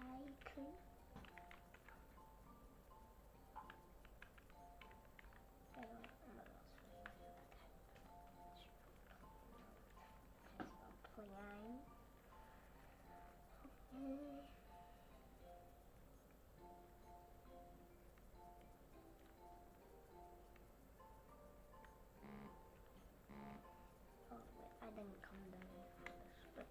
Tycoon. I don't know what else playing. Oh wait, I didn't come down first, but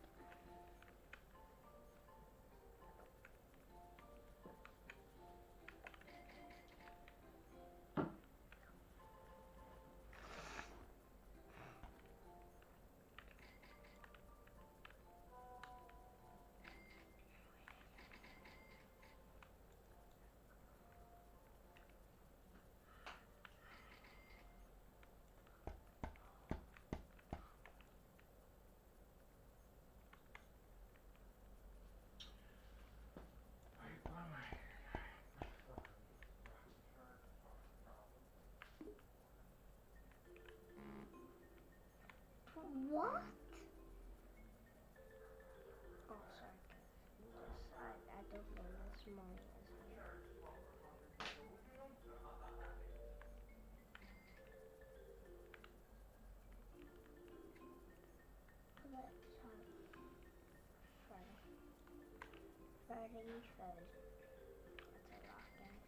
what? Oh, sorry. I don't know this morning as well. Let's have Friday. Friday food. That's a lot, guys.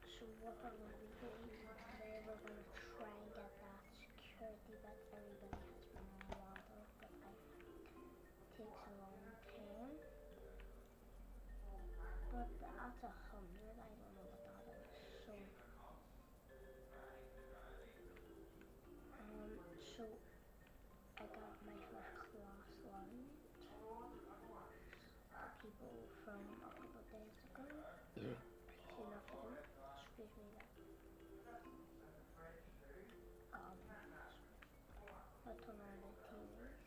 So what we're going to be doing today, we're going to try and get that security that everybody has been wanting, but takes a long time. But that's 100. I don't know what that is. So I got my first class lunch. People from a couple of days ago. Yeah. See nothing. Excuse me that. But on all the TVs.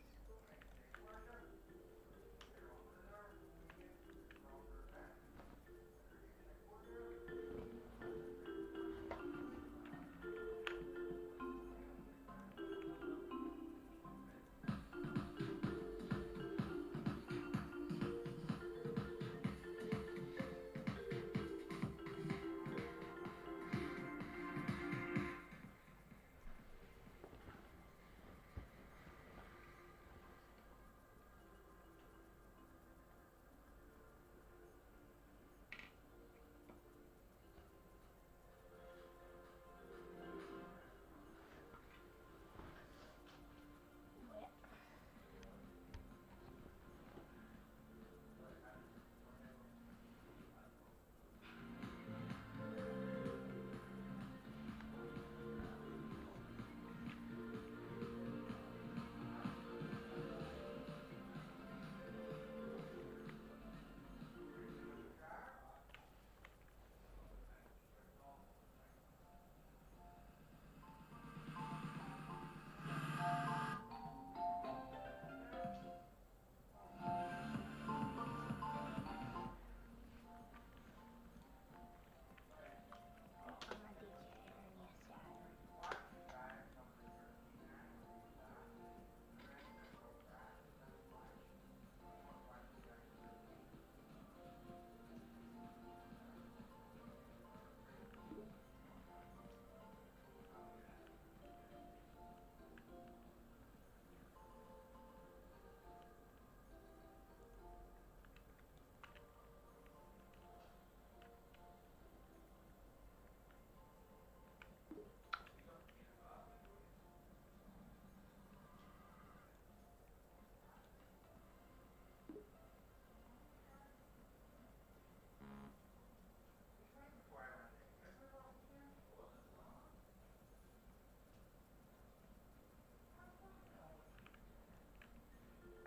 I'm a DJ and yes I am.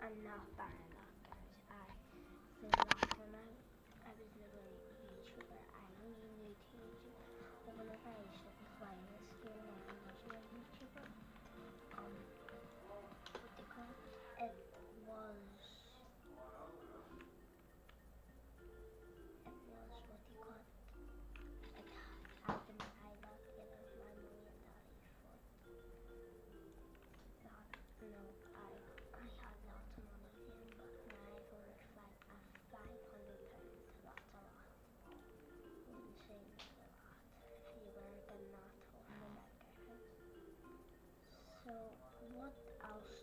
I'm not bad enough, guys. I feel like when I was never a YouTuber, I only knew to YouTube. But whenever I used to play this game, like I wasn't a YouTuber. What they call it? It was what do you call it? Like after I got rid of my million daddy for that. No, I had lots of money then, but what else